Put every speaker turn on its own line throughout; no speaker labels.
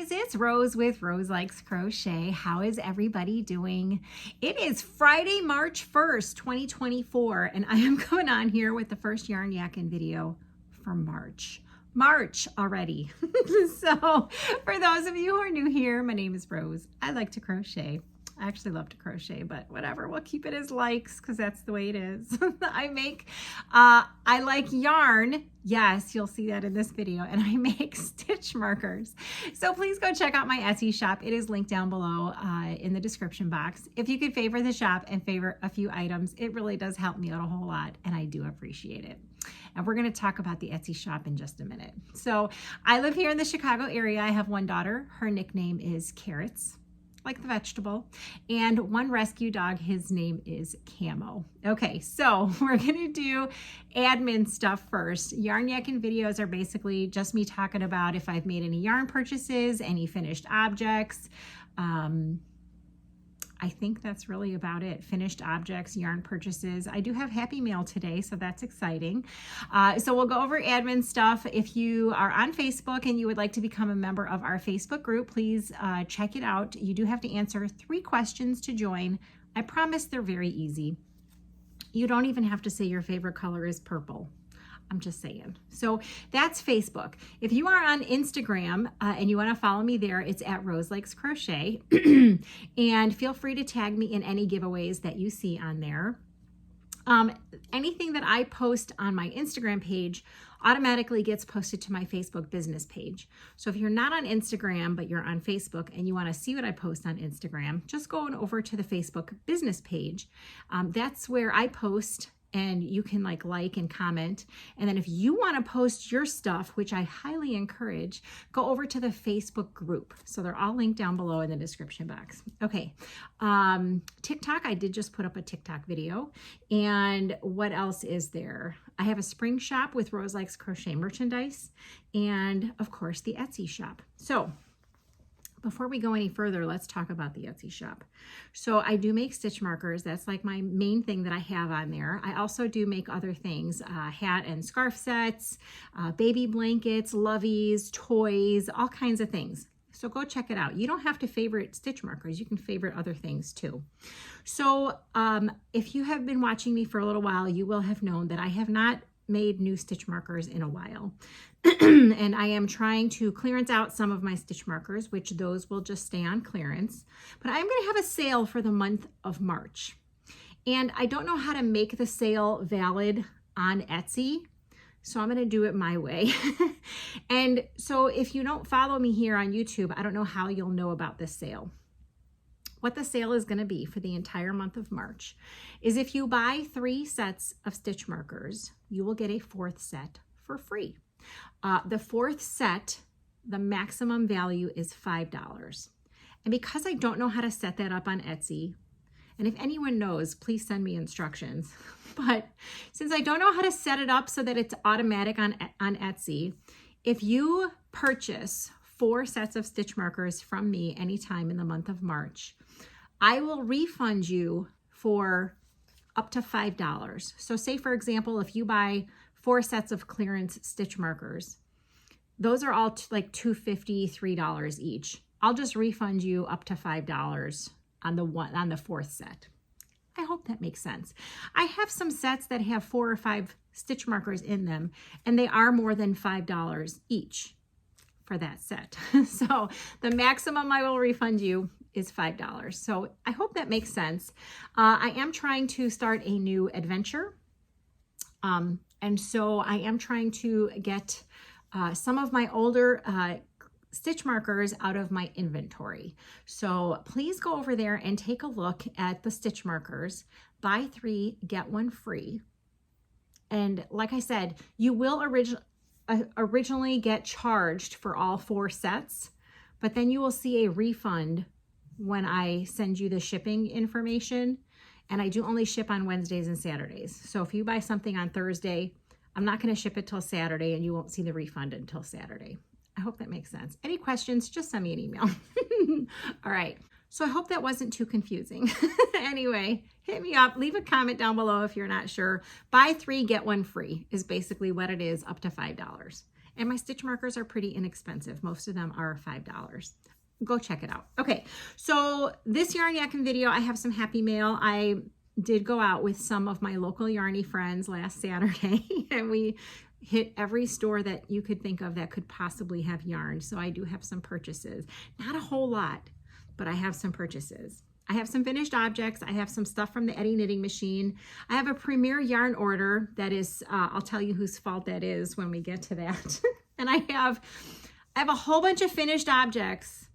guys, it's Rose with Rose Likes Crochet. How is everybody doing? It is Friday, March 1st, 2024, and I am coming on here with the first yarn yakking video for March. March already. So for those of you who are new here, my name is Rose. I like to crochet. I actually love to crochet, but whatever, we'll keep it as likes because that's the way it is. I like yarn. Yes, you'll see that in this video, and I make stitch markers. So please go check out my Etsy shop. It is linked down below in the description box. If you could favor the shop and favor a few items, it really does help me out a whole lot, and I do appreciate it. And we're going to talk about the Etsy shop in just a minute. So I live here in the Chicago area. I have one daughter. Her nickname is Carrots, like the vegetable, and one rescue dog, his name is Camo. Okay, so we're gonna do admin stuff first. Yarn yakking videos are basically just me talking about if I've made any yarn purchases, any finished objects. I think that's really about it. Finished objects, yarn purchases. I do have Happy Mail today, so that's exciting. So we'll go over admin stuff. If you are on Facebook and you would like to become a member of our Facebook group, please check it out. You do have to answer 3 questions to join. I promise they're very easy. You don't even have to say your favorite color is purple. I'm just saying. So that's Facebook. If you are on Instagram and you want to follow me there, it's at Roselikescrochet. And feel free to tag me in any giveaways that you see on there. Anything that I post on my Instagram page automatically gets posted to my Facebook business page. So if you're not on Instagram, but you're on Facebook and you want to see what I post on Instagram, just go on over to the Facebook business page. That's where I post, and you can like and comment. And then if you want to post your stuff, which I highly encourage, go over to the Facebook group. So they're all linked down below in the description box. Okay. TikTok, I did just put up a TikTok video. And what else is there? I have a spring shop with Rose Likes Crochet merchandise. And of course the Etsy shop. So before we go any further, let's talk about the Etsy shop. So I do make stitch markers. That's like my main thing that I have on there. I also do make other things, hat and scarf sets, baby blankets, loveys, toys, all kinds of things. So go check it out. You don't have to favorite stitch markers. You can favorite other things too. So if you have been watching me for a little while, you will have known that I have not made new stitch markers in a while. And I am trying to clearance out some of my stitch markers, which those will just stay on clearance. But I'm going to have a sale for the month of March. And I don't know how to make the sale valid on Etsy, so I'm going to do it my way. And so if you don't follow me here on YouTube, I don't know how you'll know about this sale. What the sale is going to be for the entire month of March is if you buy 3 sets of stitch markers, you will get a 4th set for free. The 4th set, the maximum value is $5. And because I don't know how to set that up on Etsy, and if anyone knows, please send me instructions. But since I don't know how to set it up so that it's automatic on Etsy, if you purchase 4 sets of stitch markers from me anytime in the month of March, I will refund you for up to $5. So say, for example, if you buy 4 sets of clearance stitch markers, those are all like $2.50, $3 each. I'll just refund you up to $5 on the 4th set. I hope that makes sense. I have some sets that have 4 or 5 stitch markers in them, and they are more than $5 each for that set. So the maximum I will refund you is $5. So I hope that makes sense. I am trying to start a new adventure. And so I am trying to get some of my older stitch markers out of my inventory. So please go over there and take a look at the stitch markers. Buy 3, get 1 free. And like I said, you will originally get charged for all 4 sets, but then you will see a refund when I send you the shipping information. And I do only ship on Wednesdays and Saturdays. So if you buy something on Thursday, I'm not going to ship it till Saturday, and you won't see the refund until Saturday. I hope that makes sense. Any questions, just send me an email. All right. So I hope that wasn't too confusing. Anyway, hit me up. Leave a comment down below if you're not sure. Buy 3, get 1 free is basically what it is, up to $5. And my stitch markers are pretty inexpensive. Most of them are $5. Go check it out. Okay, so this yarn yakking video, I have some happy mail. I did go out with some of my local yarny friends last Saturday and we hit every store that you could think of that could possibly have yarn. So I do have some purchases. Not a whole lot, but I have some purchases. I have some finished objects. I have some stuff from the Addi knitting machine. I have a Premier yarn order that is, I'll tell you whose fault that is when we get to that. And I have a whole bunch of finished objects,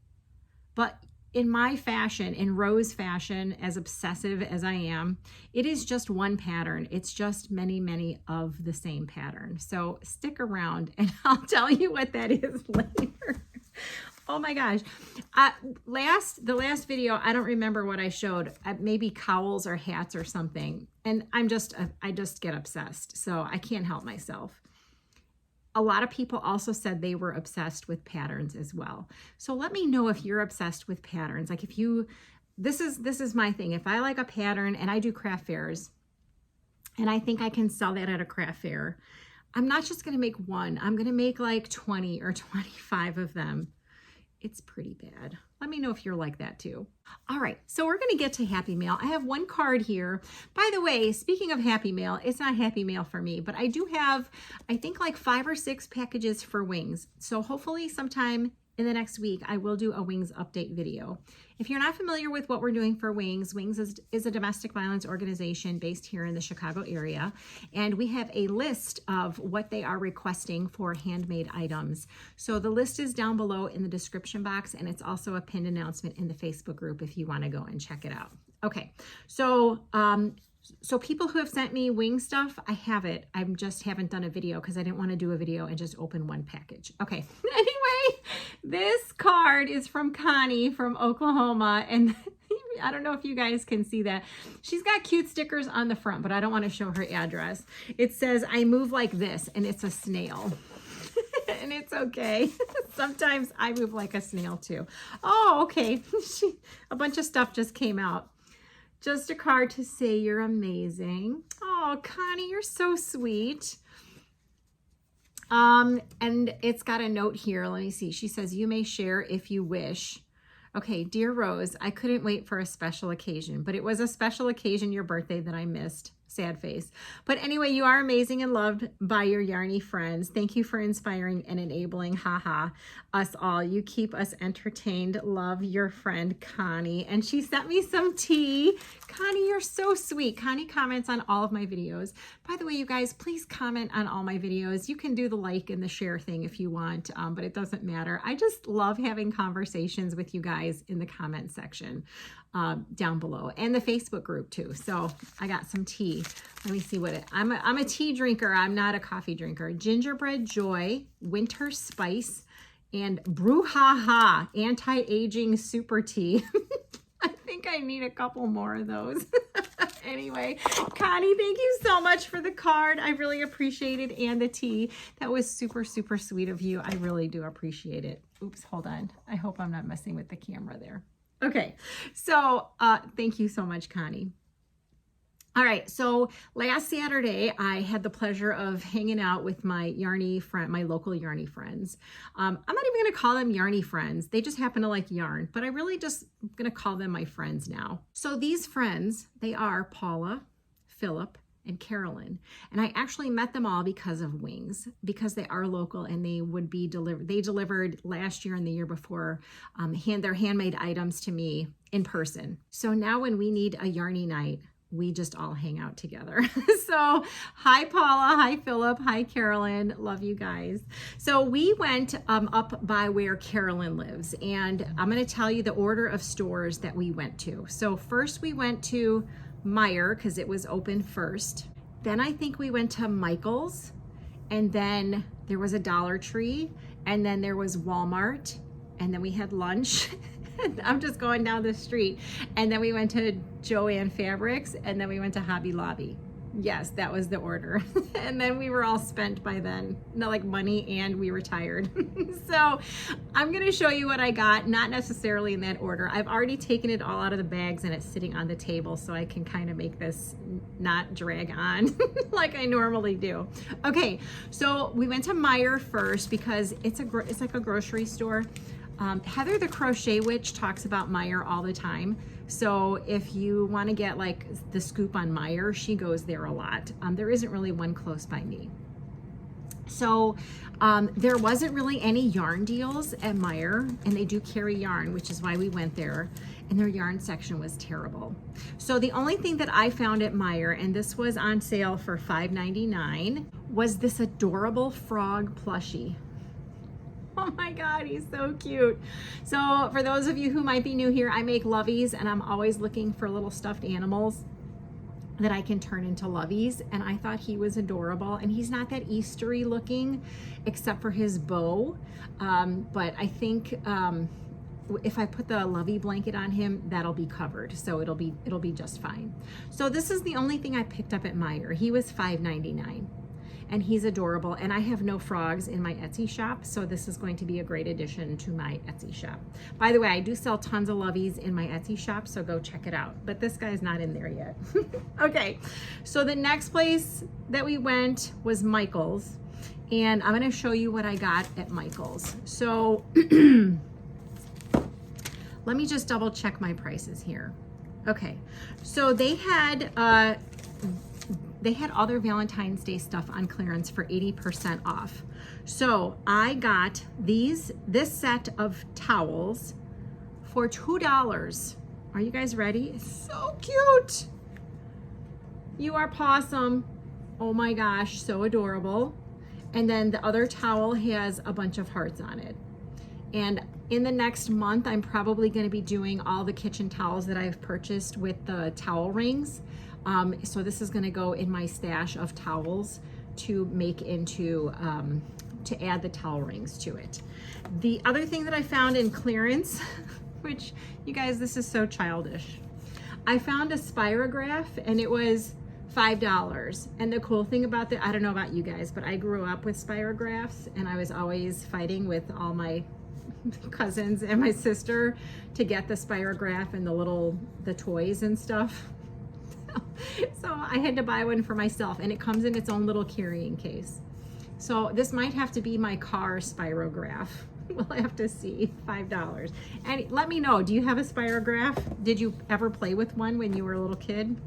but in my fashion, in Rose fashion, as obsessive as I am, it is just one pattern. It's just many, many of the same pattern. So stick around and I'll tell you what that is later. Oh my gosh. The last video, I don't remember what I showed. Maybe cowls or hats or something. And I just get obsessed. So I can't help myself. A lot of people also said they were obsessed with patterns as well. So let me know if you're obsessed with patterns. Like this is my thing. If I like a pattern, and I do craft fairs, and I think I can sell that at a craft fair, I'm not just going to make one. I'm going to make like 20 or 25 of them. It's pretty bad. Let me know if you're like that too. All right, so we're going to get to Happy Mail. I have one card here. By the way, speaking of Happy Mail, it's not Happy Mail for me, but I do have, I think like 5 or 6 packages for Wings. So hopefully sometime in the next week, I will do a Wings update video. If you're not familiar with what we're doing for Wings, Wings is a domestic violence organization based here in the Chicago area. And we have a list of what they are requesting for handmade items. So the list is down below in the description box, and it's also a pinned announcement in the Facebook group if you want to go and check it out. Okay, so people who have sent me Wing stuff, I have it. I just haven't done a video because I didn't want to do a video and just open one package. Okay, anyway, this card is from Connie from Oklahoma, and I don't know if you guys can see that. She's got cute stickers on the front, but I don't want to show her address. It says, I move like this, and it's a snail. And it's okay. Sometimes I move like a snail too. Oh, okay. A bunch of stuff just came out. Just a card to say you're amazing. Oh, Connie, you're so sweet. And it's got a note here. Let me see. She says, you may share if you wish. Okay, dear Rose, I couldn't wait for a special occasion, but it was a special occasion, your birthday, that I missed. Sad face. But anyway, you are amazing and loved by your yarny friends. Thank you for inspiring and enabling, haha, us all. You keep us entertained. Love, your friend, Connie. And she sent me some tea. Connie, you're so sweet. Connie comments on all of my videos. By the way, you guys, please comment on all my videos. You can do the like and the share thing if you want, but it doesn't matter. I just love having conversations with you guys in the comment section down below, and the Facebook group too. So I got some tea. Let me see what I'm a tea drinker. I'm not a coffee drinker. Gingerbread Joy, Winter Spice, and Brouhaha Anti-Aging Super Tea. I think I need a couple more of those. Anyway, Connie, thank you so much for the card. I really appreciate it, and the tea. That was super, super sweet of you. I really do appreciate it. Oops, hold on. I hope I'm not messing with the camera there. Okay, so thank you so much, Connie. All right, so last Saturday, I had the pleasure of hanging out with my yarny friend, my local yarny friends. I'm not even gonna call them yarny friends. They just happen to like yarn, but I really just gonna call them my friends now. So these friends, they are Paula, Philip, and Carolyn. And I actually met them all because of Wings, because they are local and they would be delivered. They delivered last year and the year before their handmade items to me in person. So now when we need a yarny night, we just all hang out together. So hi Paula, hi Philip, hi Carolyn, love you guys. So we went up by where Carolyn lives, and I'm gonna tell you the order of stores that we went to. So first we went to Meijer because it was open first. Then I think we went to Michael's, and then there was a Dollar Tree, and then there was Walmart, and then we had lunch. I'm just going down the street. And then we went to Joann Fabrics, and then we went to Hobby Lobby. Yes, that was the order. And then we were all spent by then, not like money, and we were tired. So I'm gonna show you what I got, not necessarily in that order. I've already taken it all out of the bags and it's sitting on the table so I can kind of make this not drag on like I normally do. Okay, so we went to Meijer first because it's like a grocery store. Heather the Crochet Witch talks about Meijer all the time. So if you want to get like the scoop on Meijer, she goes there a lot. There isn't really one close by me. So there wasn't really any yarn deals at Meijer, and they do carry yarn, which is why we went there, and their yarn section was terrible. So the only thing that I found at Meijer, and this was on sale for $5.99, was this adorable frog plushie. Oh my God, he's so cute. So for those of you who might be new here, I make loveys, and I'm always looking for little stuffed animals that I can turn into loveys, and I thought he was adorable, and he's not that Eastery looking except for his bow, but I think if I put the lovey blanket on him, that'll be covered, so it'll be just fine. So this is the only thing I picked up at Meijer. He was $5.99. And he's adorable, and I have no frogs in my Etsy shop, so this is going to be a great addition to my Etsy shop. By the way, I do sell tons of loveys in my Etsy shop, so go check it out, but this guy's not in there yet. Okay, so the next place that we went was Michael's, and I'm gonna show you what I got at Michael's. So let me just double check my prices here. Okay, so they had all their Valentine's Day stuff on clearance for 80% off. So I got this set of towels for $2. Are you guys ready? It's so cute. You are possum. Oh my gosh, so adorable. And then the other towel has a bunch of hearts on it. And in the next month, I'm probably gonna be doing all the kitchen towels that I've purchased with the towel rings. So this is gonna go in my stash of towels to make into, to add the towel rings to it. The other thing that I found in clearance, which you guys, this is so childish. I found a spirograph and it was $5. And the cool thing about that, I don't know about you guys, but I grew up with spirographs, and I was always fighting with all my cousins and my sister to get the spirograph and the toys and stuff. So I had to buy one for myself, and it comes in its own little carrying case. So this might have to be my car spirograph. We'll have to see. $5. And let me know, do you have a spirograph? Did you ever play with one when you were a little kid?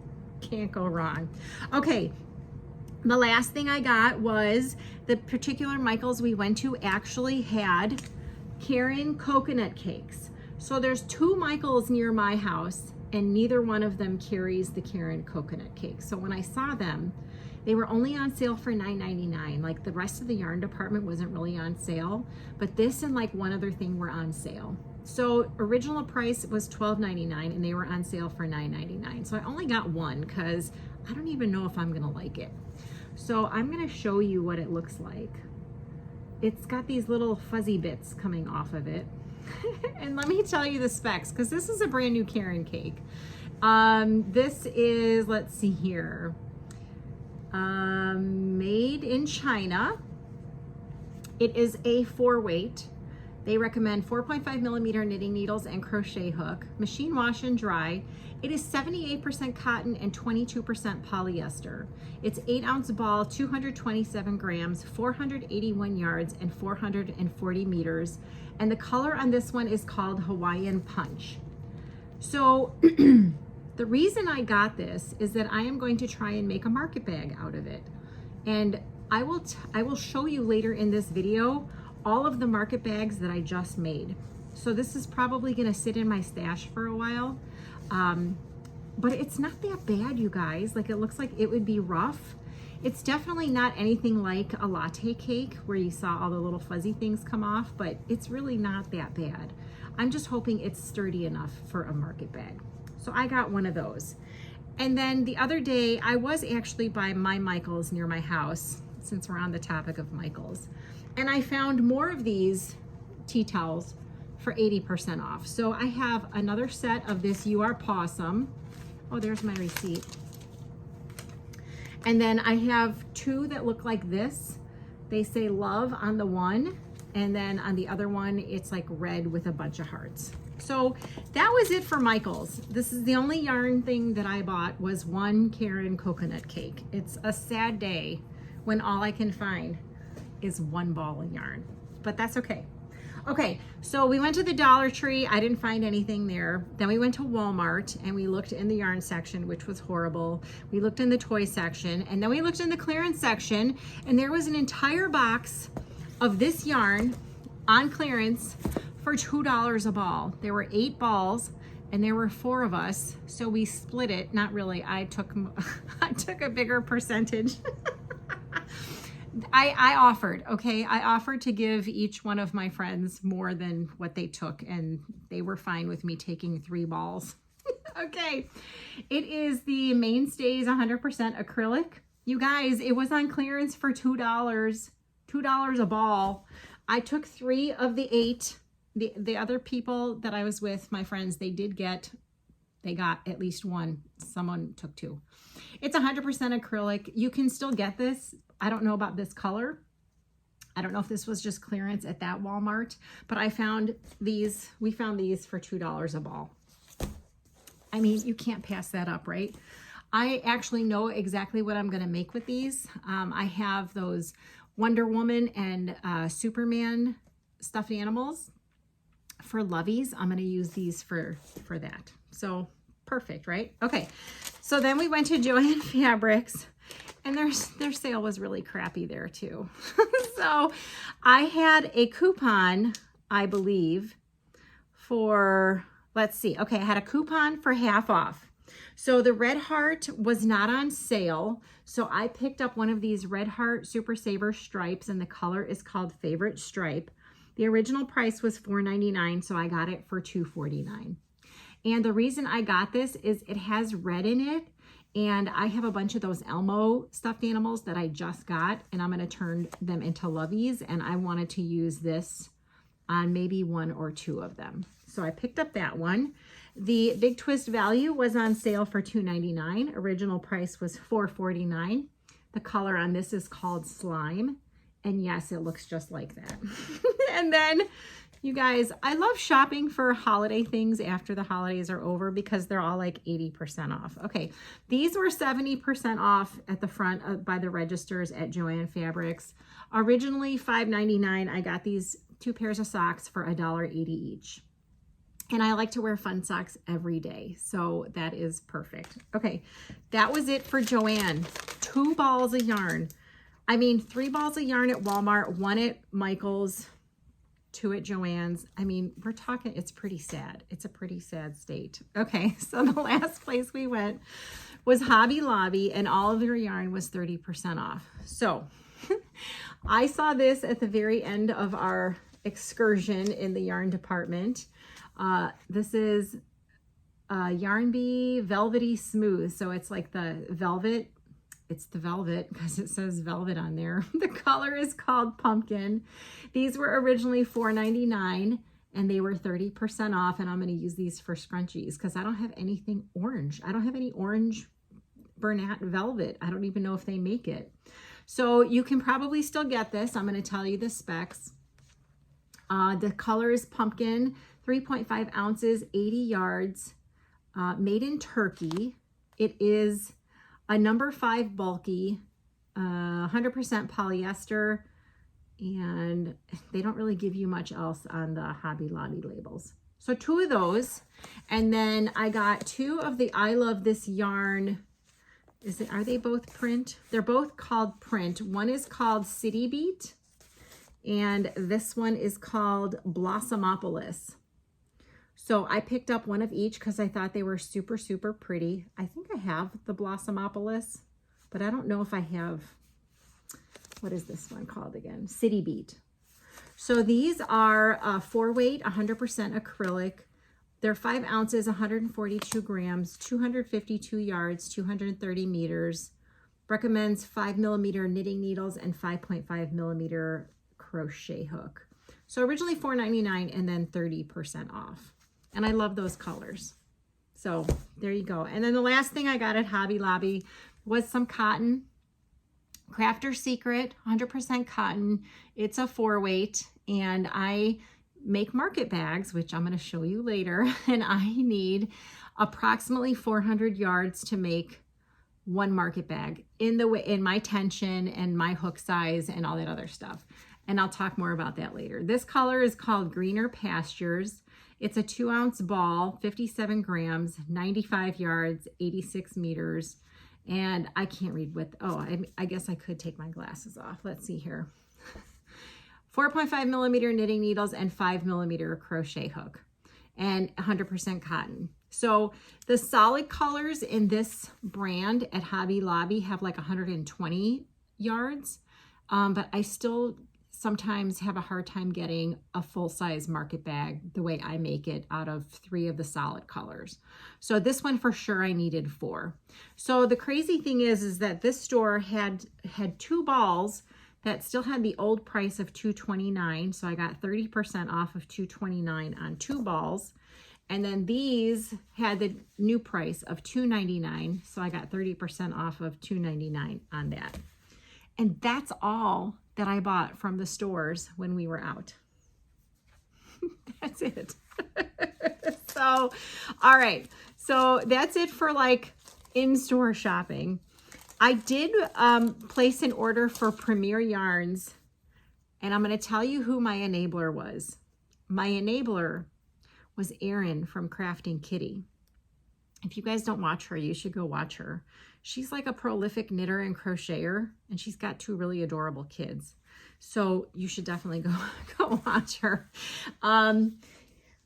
Can't go wrong. Okay, the last thing I got was the particular Michael's we went to actually had Karen coconut cakes. So there's 2 Michael's near my house, and neither one of them carries the Karen coconut cake. So when I saw them, they were only on sale for $9.99. Like the rest of the yarn department wasn't really on sale, but this and like one other thing were on sale. So original price was $12.99 and they were on sale for $9.99. So I only got one because I don't even know if I'm gonna like it. So I'm gonna show you what it looks like. It's got these little fuzzy bits coming off of it. And let me tell you the specs, because this is a brand new Karen cake. This is, let's see here, made in China. It is a 4-weight. They recommend 4.5 millimeter knitting needles and crochet hook, machine wash and dry. It is 78% cotton and 22% polyester. It's 8-ounce ball, 227 grams, 481 yards, and 440 meters. And the color on this one is called Hawaiian Punch. So the reason I got this is that I am going to try and make a market bag out of it. And I will show you later in this video all of the market bags that I just made. So this is probably gonna sit in my stash for a while. But it's not that bad, you guys. Like, it looks like it would be rough. It's definitely not anything like a latte cake where you saw all the little fuzzy things come off, but it's really not that bad. I'm just hoping it's sturdy enough for a market bag. So I got one of those. And then the other day, I was actually by my Michael's near my house, since we're on the topic of Michael's, and I found more of these tea towels for 80% off. So I have another set of this You Are Possum. Oh, there's my receipt. And then I have two that look like this. They say love on the one, and then on the other one, it's like red with a bunch of hearts. So that was it for Michael's. This is the only yarn thing that I bought was one Karen coconut cake. It's a sad day when all I can find is one ball of yarn, but that's okay. Okay, so we went to the Dollar Tree. I didn't find anything there. Then we went to Walmart and we looked in the yarn section, which was horrible. We looked in the toy section, and then we looked in the clearance section, and there was an entire box of this yarn on clearance for $2 a ball. There were 8 balls and there were 4 of us, so we split it. Not really, I took a bigger percentage. I offered, okay? I offered to give each one of my friends more than what they took, and they were fine with me taking 3 balls. Okay, it is the Mainstays 100% acrylic. You guys, it was on clearance for $2 a ball. I took 3 of the 8. The other people that I was with, my friends, they got at least 1. Someone took 2. It's 100% acrylic. You can still get this. I don't know about this color. I don't know if this was just clearance at that Walmart, but I found these. We found these for $2 a ball. I mean, you can't pass that up, right? I actually know exactly what I'm going to make with these. I have those Wonder Woman and Superman stuffed animals for lovies. I'm going to use these for that. So perfect, right? Okay. So then we went to Joann Fabrics, and their sale was really crappy there too. So I had a coupon, I believe, for, let's see. Okay, I had a coupon for half off. So the Red Heart was not on sale. So I picked up one of these Red Heart Super Saver stripes, and the color is called Favorite Stripe. The original price was $4.99, so I got it for $2.49. And the reason I got this is it has red in it, and I have a bunch of those Elmo stuffed animals that I just got, and I'm going to turn them into lovies, and I wanted to use this on maybe 1 or 2 of them. So I picked up that one. The Big Twist value was on sale for $2.99. Original price was $4.49. The color on this is called Slime. And yes, it looks just like that. And then, you guys, I love shopping for holiday things after the holidays are over because they're all like 80% off. Okay, these were 70% off at the front by the registers at Joann Fabrics. Originally $5.99. I got these 2 pairs of socks for $1.80 each. And I like to wear fun socks every day, so that is perfect. Okay, that was it for Joann. 2 balls of yarn. I mean, 3 balls of yarn at Walmart, 1 at Michael's, 2 at Joann's. I mean, we're talking, it's pretty sad. It's a pretty sad state. Okay, so the last place we went was Hobby Lobby, and all of their yarn was 30% off. So I saw this at the very end of our excursion in the yarn department. This is Yarn Bee Velvety Smooth. So it's like the velvet. It's the velvet because it says velvet on there. The color is called Pumpkin. These were originally $4.99 and they were 30% off. And I'm going to use these for scrunchies because I don't have anything orange. I don't have any orange Bernat velvet. I don't even know if they make it. So you can probably still get this. I'm going to tell you the specs. The color is Pumpkin, 3.5 ounces, 80 yards, made in Turkey. It is a number 5 bulky, 100% polyester, and they don't really give you much else on the Hobby Lobby labels. So 2 of those, and then I got 2 of the I Love This Yarn. Are they both print? They're both called print. One is called City Beat, and this one is called Blossomopolis. So I picked up 1 of each because I thought they were super, super pretty. I think I have the Blossomopolis, but I don't know if I have, what is this one called again? City Beat. So these are 4-weight, 100% acrylic. They're 5 ounces, 142 grams, 252 yards, 230 meters. Recommends 5mm knitting needles and 5.5mm crochet hook. So originally $4.99 and then 30% off. And I love those colors. So there you go. And then the last thing I got at Hobby Lobby was some cotton. Crafter Secret, 100% cotton. It's a 4-weight, and I make market bags, which I'm going to show you later, and I need approximately 400 yards to make one market bag in my tension and my hook size and all that other stuff. And I'll talk more about that later. This color is called Greener Pastures. It's a 2-ounce ball, 57 grams, 95 yards, 86 meters. And I can't read with, I guess I could take my glasses off. Let's see here. 4.5 millimeter knitting needles and 5 millimeter crochet hook, and 100% cotton. So the solid colors in this brand at Hobby Lobby have like 120 yards, but I still sometimes have a hard time getting a full-size market bag the way I make it out of 3 of the solid colors. So this one for sure I needed 4. So the crazy thing is that this store had 2 balls that still had the old price of $2.29. So I got 30% off of $2.29 on 2 balls. And then these had the new price of $2.99. So I got 30% off of $2.99 on that. And that's all that I bought from the stores when we were out. That's it. So, all right. So that's it for like in-store shopping. I did place an order for Premier Yarns, and I'm going to tell you who my enabler was. My enabler was Erin from Crafting Kitty. If you guys don't watch her, you should go watch her. She's like a prolific knitter and crocheter, and she's got 2 really adorable kids. So you should definitely go watch her.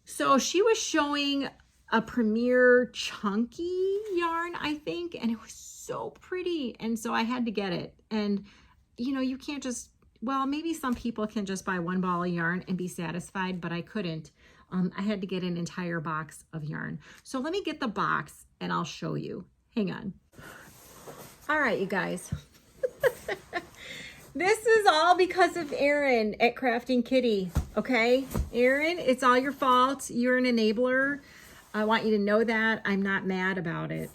So she was showing a Premier chunky yarn, I think, and it was so pretty. And so I had to get it. And you know, you can't just, well, maybe some people can just buy 1 ball of yarn and be satisfied, but I couldn't. I had to get an entire box of yarn. So let me get the box and I'll show you. Hang on. All right, you guys. This is all because of Erin at Crafting Kitty, okay? Erin, it's all your fault. You're an enabler. I want you to know that. I'm not mad about it.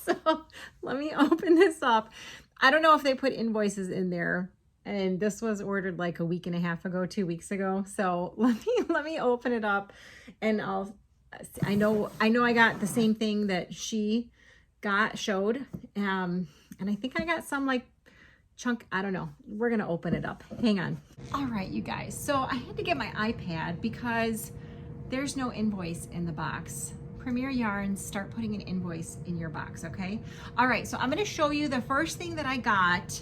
So let me open this up. I don't know if they put invoices in there, and this was ordered like a week and a half ago, 2 weeks ago. So let me open it up, and I know I got the same thing that she showed, and I think I got some like chunk, I don't know. We're gonna open it up. Hang on. All right, you guys. So I had to get my iPad because there's no invoice in the box. Premier Yarns, start putting an invoice in your box, okay? All right, so I'm gonna show you the first thing that I got.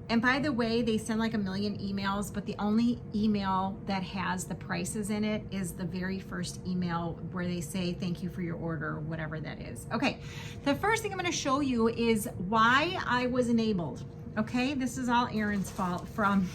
And by the way, they send like a million emails, but the only email that has the prices in it is the very first email where they say, thank you for your order, whatever that is. Okay, the first thing I'm gonna show you is why I was enabled. Okay, this is all Erin's fault from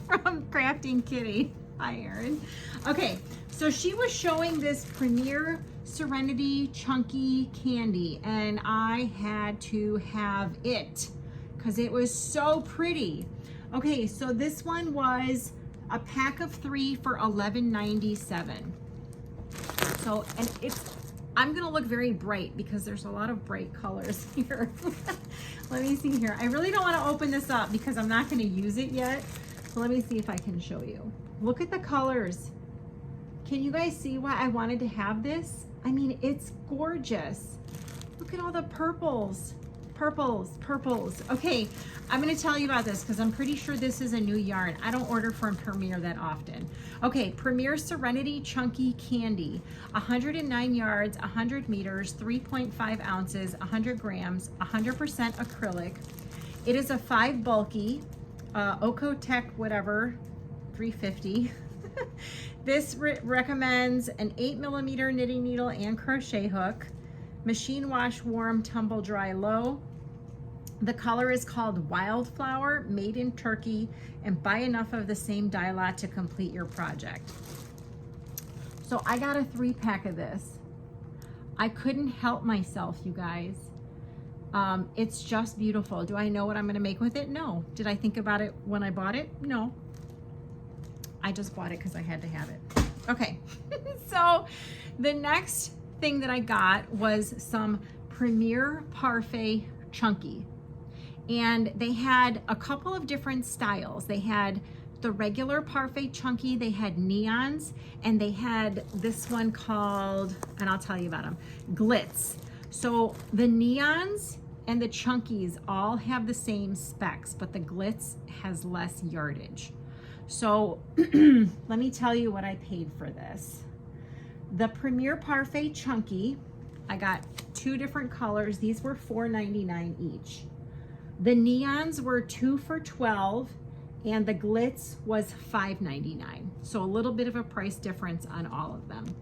Crafting Kitty. Hi, Erin. Okay, so she was showing this Premier Serenity Chunky Candy, and I had to have it because it was so pretty. Okay, so this one was a pack of 3 for $11.97. So, and I'm gonna look very bright because there's a lot of bright colors here. Let me see here. I really don't want to open this up because I'm not gonna use it yet. So let me see if I can show you. Look at the colors. Can you guys see why I wanted to have this? I mean, it's gorgeous. Look at all the purples. Purples. Okay, I'm gonna tell you about this because I'm pretty sure this is a new yarn. I don't order from Premier that often. Okay, Premier Serenity Chunky Candy, 109 yards, 100 meters, 3.5 ounces, 100 grams, 100% acrylic. It is a 5 bulky, Ocotec whatever, 350. This recommends an 8 millimeter knitting needle and crochet hook. Machine wash warm, tumble dry low. The color is called Wildflower, made in Turkey, and buy enough of the same dye lot to complete your project. So I got a 3-pack of this. I couldn't help myself, you guys. It's just beautiful. Do I know what I'm gonna make with it? No. Did I think about it when I bought it? No. I just bought it because I had to have it. Okay, so the next thing that I got was some Premier Parfait Chunky. And they had a couple of different styles. They had the regular Parfait Chunky, they had neons, and they had this one called, and I'll tell you about them, Glitz. So the neons and the chunkies all have the same specs, but the Glitz has less yardage. So let me tell you what I paid for this. The Premier Parfait Chunky, I got 2 different colors. These were $4.99 each. The neons were 2 for $12, and the Glitz was $5.99. So a little bit of a price difference on all of them.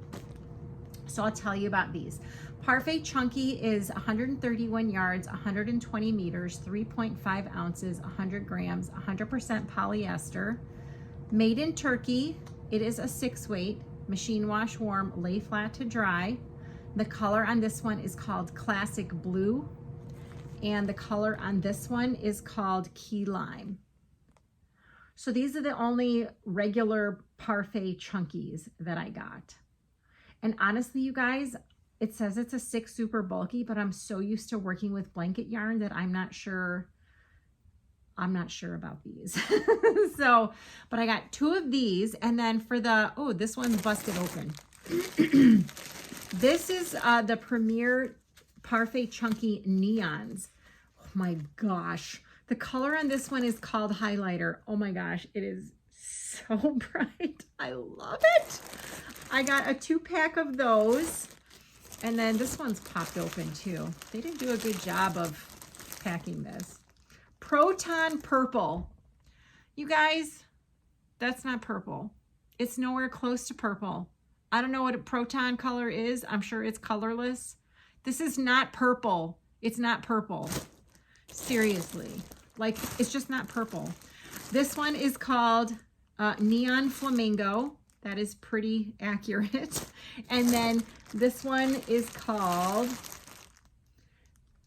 So I'll tell you about these. Parfait Chunky is 131 yards, 120 meters, 3.5 ounces, 100 grams, 100% polyester. Made in Turkey. It is a 6-weight, machine wash warm, lay flat to dry. The color on this one is called Classic Blue, and the color on this one is called Key Lime. So these are the only regular Parfait Chunkies that I got. And honestly, you guys, it says it's a 6 super bulky, but I'm so used to working with blanket yarn that I'm not sure about these. So, but I got 2 of these, and then for the, oh, this one's busted open. This is the Premier Parfait Chunky Neons. Oh my gosh. The color on this one is called Highlighter. Oh my gosh, it is so bright. I love it. I got a 2-pack of those. And then this one's popped open too. They didn't do a good job of packing this. Proton Purple. You guys, that's not purple. It's nowhere close to purple. I don't know what a proton color is. I'm sure it's colorless. This is not purple. It's not purple. Seriously. Like, it's just not purple. This one is called Neon Flamingo. That is pretty accurate. And then this one is called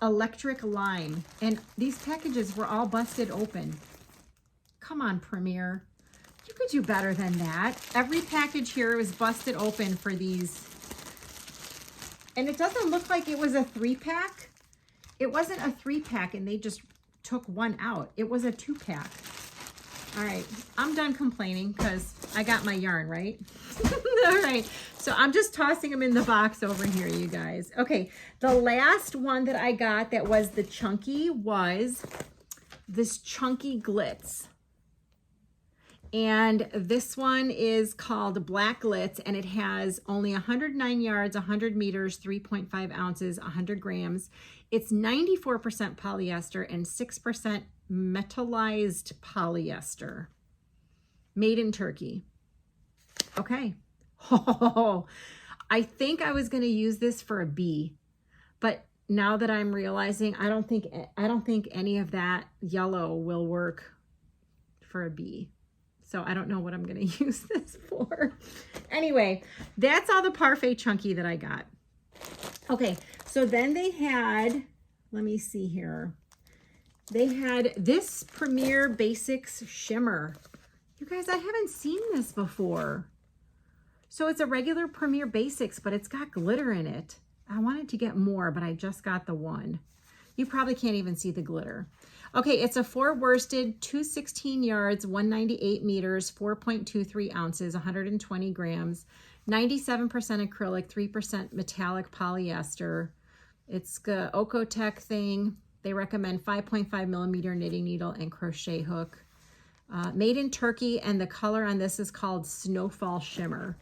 Electric Lime. And these packages were all busted open. Come on, Premier. You could do better than that. Every package here was busted open for these. And it doesn't look like it was a 3-pack. It wasn't a 3-pack and they just took one out. It was a 2-pack. All right, I'm done complaining because I got my yarn, right? All right, so I'm just tossing them in the box over here, you guys. Okay, the last one that I got that was the chunky was this Chunky Glitz. And this one is called Black Glitz, and it has only 109 yards, 100 meters, 3.5 ounces, 100 grams. It's 94% polyester and 6% metallized polyester. Made in Turkey. Okay. Oh, I think I was going to use this for a bee, but now that I'm realizing, I don't think any of that yellow will work for a bee. So I don't know what I'm going to use this for. Anyway, that's all the Parfait Chunky that I got. Okay, so then they had, let me see here. They had this Premier Basics Shimmer. You guys, I haven't seen this before. So it's a regular Premier Basics, but it's got glitter in it. I wanted to get more, but I just got the one. You probably can't even see the glitter. Okay, it's a 4-worsted, 216 yards, 198 meters, 4.23 ounces, 120 grams, 97% acrylic, 3% metallic polyester. It's the Okotech thing. They recommend 5.5 millimeter knitting needle and crochet hook. Made in Turkey, and the color on this is called Snowfall Shimmer.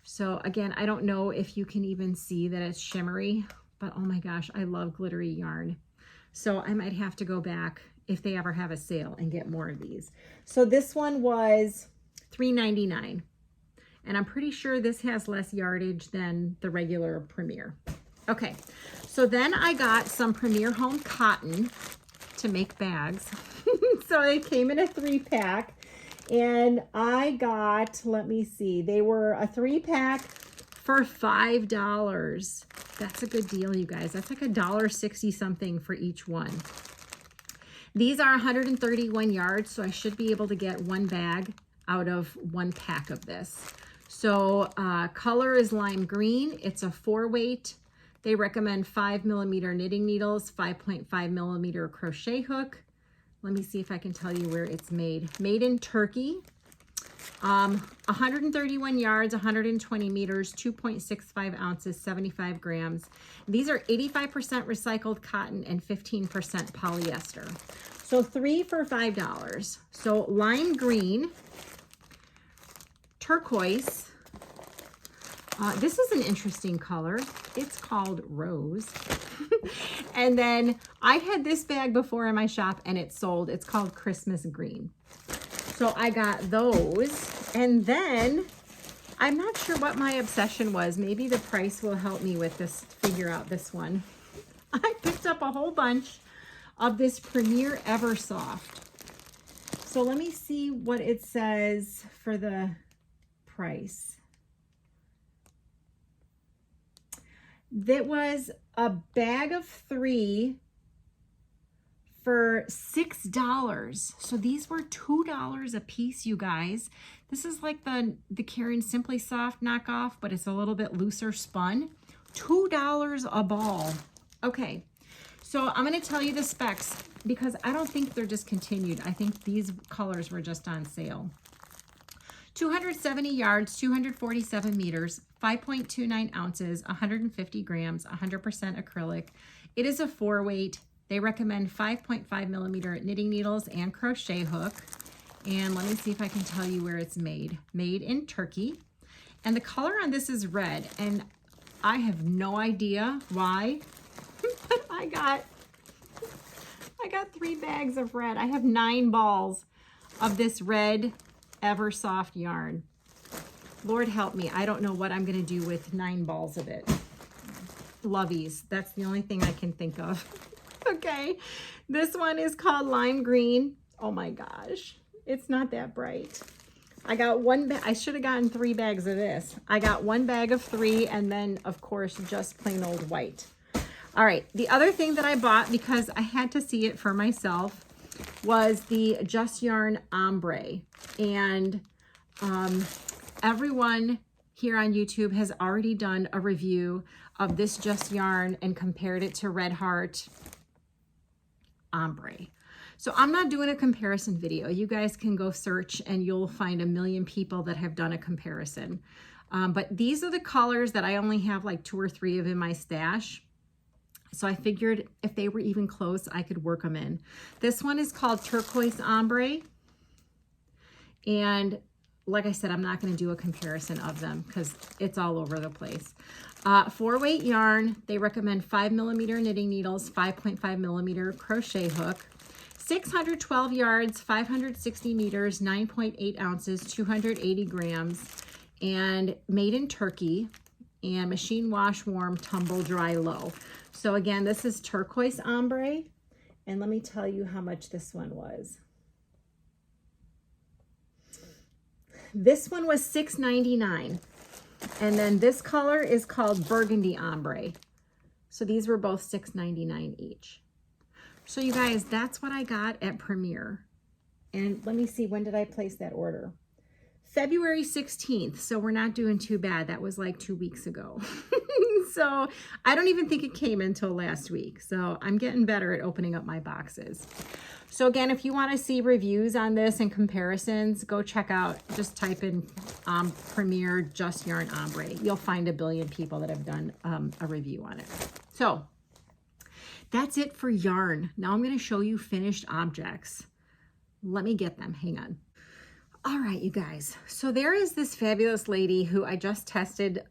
So again, I don't know if you can even see that it's shimmery, but oh my gosh, I love glittery yarn. So I might have to go back if they ever have a sale and get more of these. So this one was $3.99. And I'm pretty sure this has less yardage than the regular Premier. Okay, so then I got some Premier Home cotton to make bags. So they came in a 3-pack. And I got, let me see, they were a 3-pack for $5. That's a good deal, you guys. That's like $1.60 something for each one. These are 131 yards, so I should be able to get one bag out of 1 pack of this. So color is lime green. It's a 4-weight. They recommend 5mm knitting needles, 5.5mm crochet hook. Let me see if I can tell you where it's made. Made in Turkey. 131 yards, 120 meters, 2.65 ounces, 75 grams. These are 85% recycled cotton and 15% polyester. So 3 for $5. So lime green, turquoise. This is an interesting color. It's called rose. And then I had this bag before in my shop and it sold. It's called Christmas green. So I got those. And then I'm not sure what my obsession was. Maybe the price will help me with this, figure out this one. I picked up a whole bunch of this Premier Eversoft. So let me see what it says for the price. That was a bag of 3 for $6. So these were $2 a piece, you guys. This is like the Karen Simply Soft knockoff, but it's a little bit looser spun. $2 a ball. Okay, so I'm gonna tell you the specs because I don't think they're discontinued. I think these colors were just on sale. 270 yards, 247 meters, 5.29 ounces, 150 grams, 100% acrylic. It is a 4-weight. They recommend 5.5mm knitting needles and crochet hook. And let me see if I can tell you where it's made. Made in Turkey. And the color on this is red. And I have no idea why, but I got 3 bags of red. I have 9 balls of this red Eversoft yarn. Lord help me. I don't know what I'm going to do with 9 balls of it. Lovies. That's the only thing I can think of. Okay. This one is called lime green. Oh my gosh. It's not that bright. I got one bag. I should have gotten 3 bags of this. I got 1 bag of 3 and then of course just plain old white. All right. The other thing that I bought because I had to see it for myself was the Just Yarn ombre. And everyone here on YouTube has already done a review of this Just Yarn and compared it to Red Heart ombre. So I'm not doing a comparison video. You guys can go search and you'll find a million people that have done a comparison. But these are the colors that I only have like 2 or 3 of in my stash. So I figured if they were even close, I could work them in. This one is called Turquoise Ombre. And like I said, I'm not going to do a comparison of them because it's all over the place. 4-weight yarn. They recommend 5mm knitting needles, 5.5mm crochet hook, 612 yards, 560 meters, 9.8 ounces, 280 grams, and made in Turkey, and machine wash, warm, tumble, dry, low. So again, this is Turquoise Ombre, and let me tell you how much this one was. This one was $6.99. And then this color is called Burgundy Ombre. So these were both $6.99 each. So you guys, that's what I got at Premier. And let me see, when did I place that order? February 16th. So we're not doing too bad. That was like 2 weeks ago. So I don't even think it came until last week. So I'm getting better at opening up my boxes. So again, if you want to see reviews on this and comparisons, go check out, just type in Premier Just Yarn Ombre. You'll find a billion people that have done a review on it. So that's it for yarn. Now I'm going to show you finished objects. Let me get them. Hang on. All right, you guys. So there is this fabulous lady who I just tested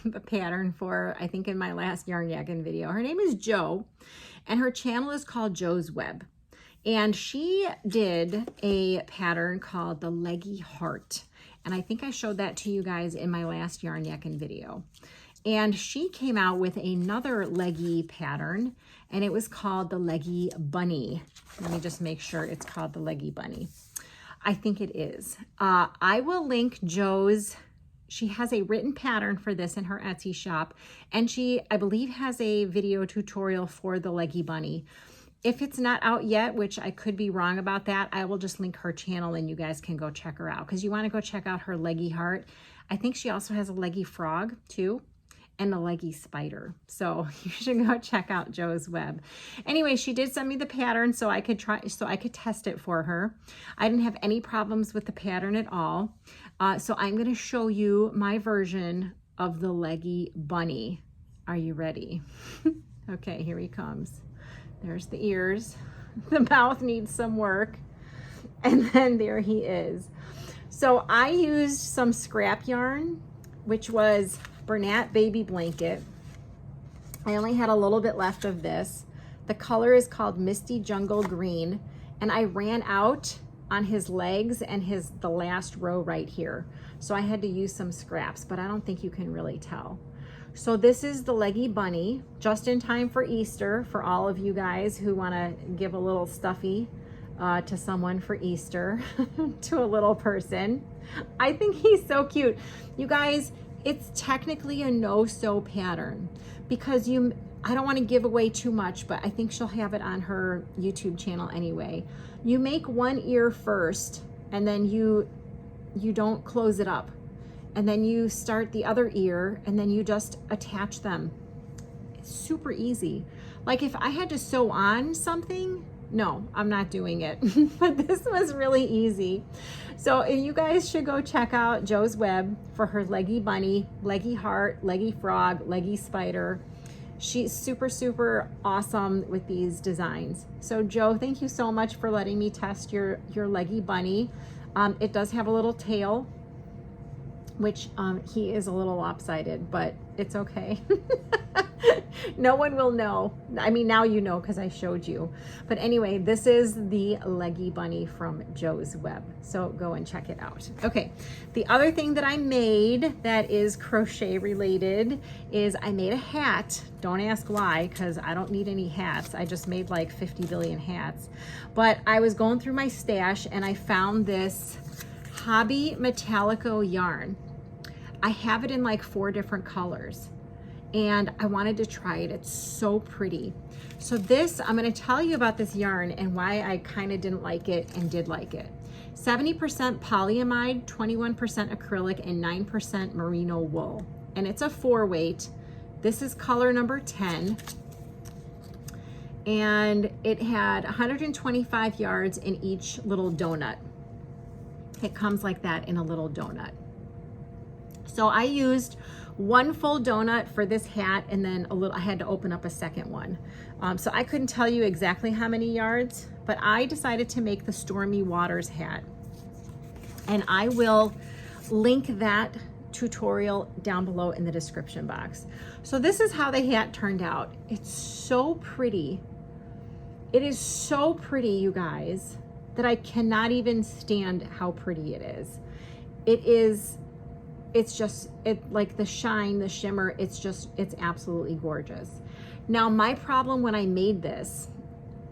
the pattern for, I think in my last Yarn Yakking video. Her name is Jo, and her channel is called Jo's Web. And she did a pattern called the Leggy Heart. And I think I showed that to you guys in my last Yarn Yakking video. And she came out with another Leggy pattern, and it was called the Leggy Bunny. Let me just make sure it's called the Leggy Bunny. I think it is. I will link Jo's. She has a written pattern for this in her Etsy shop, and she, I believe, has a video tutorial for the Leggy Bunny. If it's not out yet, which I could be wrong about that, I will just link her channel and you guys can go check her out because you want to go check out her Leggy Heart. I think she also has a Leggy Frog too. and a leggy spider. So you should go check out Jo's web. Anyway, she did send me the pattern so I could test it for her. I didn't have any problems with the pattern at all. So I'm going to show you my version of the leggy bunny. Are you ready? Okay, here he comes. There's the ears. The mouth needs some work. And then there he is. So I used some scrap yarn, which was Bernat baby blanket. I only had a little bit left of this. The color is called Misty Jungle Green, and I ran out on his legs and the last row right here. So I had to use some scraps, but I don't think you can really tell. So this is the leggy bunny, just in time for Easter, for all of you guys who want to give a little stuffy to someone for Easter, to a little person. I think he's so cute. You guys, it's technically a no-sew pattern because I don't want to give away too much, but I think she'll have it on her YouTube channel anyway. You make one ear first, and then you don't close it up. And then you start the other ear, and then you just attach them. It's super easy. Like if I had to sew on something, no, I'm not doing it. But this was really easy. So you guys should go check out Jo's web for her leggy bunny, leggy heart, leggy frog, leggy spider. She's super, super awesome with these designs. So Jo, thank you so much for letting me test your leggy bunny. It does have a little tail, which he is a little lopsided, but it's okay. No one will know. I mean, now you know because I showed you. But anyway, this is the leggy bunny from Jo's web. So go and check it out. Okay, the other thing that I made that is crochet related is I made a hat. Don't ask why, because I don't need any hats. I just made like 50 billion hats. But I was going through my stash and I found this Hobby Metallico yarn. I have it in like 4 different colors and I wanted to try it. It's so pretty. So this, I'm going to tell you about this yarn and why I kind of didn't like it and did like it. 70% polyamide, 21% acrylic, and 9% merino wool. And it's a 4-weight. This is color number 10. And it had 125 yards in each little donut. It comes like that in a little donut. So I used 1 full donut for this hat, and then I had to open up a second one. So I couldn't tell you exactly how many yards, but I decided to make the Stormy Waters hat. And I will link that tutorial down below in the description box. So this is how the hat turned out. It's so pretty. It is so pretty, you guys, that I cannot even stand how pretty it is. It's like the shine, the shimmer, it's absolutely gorgeous. Now my problem when I made this,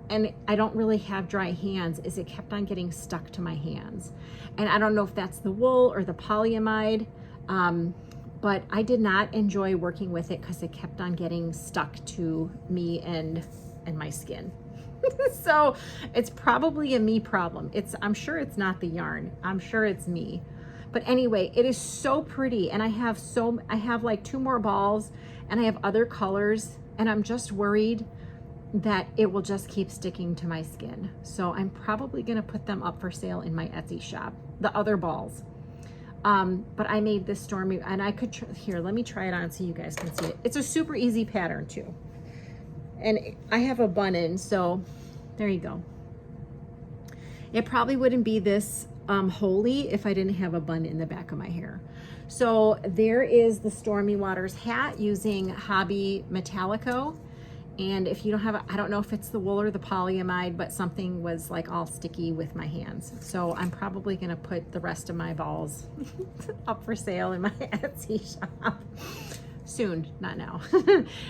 and I don't really have dry hands, is it kept on getting stuck to my hands. And I don't know if that's the wool or the polyamide, but I did not enjoy working with it because it kept on getting stuck to me and my skin. So it's probably a me problem. I'm sure it's not the yarn. I'm sure it's me. But anyway, it is so pretty, and I have like 2 more balls, and I have other colors, and I'm just worried that it will just keep sticking to my skin. So I'm probably gonna put them up for sale in my Etsy shop, the other balls. But I made this Stormy, and I could, here, let me try it on so you guys can see it. It's a super easy pattern too. And I have a bun in, so there you go. It probably wouldn't be this holy if I didn't have a bun in the back of my hair. So there is the Stormy Waters hat using Hobby Metallico. And if you don't have I don't know if it's the wool or the polyamide, but something was like all sticky with my hands. So I'm probably gonna put the rest of my balls up for sale in my Etsy shop. Soon, not now.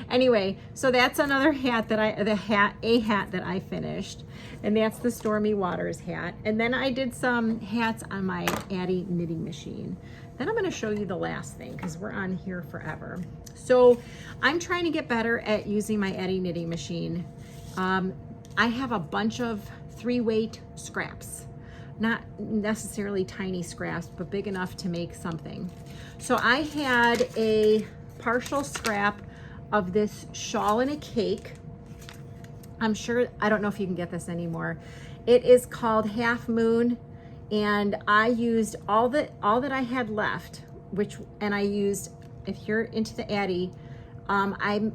Anyway, so that's another hat that a hat that I finished, and that's the Stormy Waters hat. And then I did some hats on my Addi knitting machine. Then I'm going to show you the last thing because we're on here forever. So I'm trying to get better at using my Addi knitting machine. I have a bunch of 3-weight scraps, not necessarily tiny scraps, but big enough to make something. So I had a partial scrap of this shawl and a cake. I'm sure, I don't know if you can get this anymore. It is called Half Moon, and I used all that I had left, and I used, if you're into the Addi, I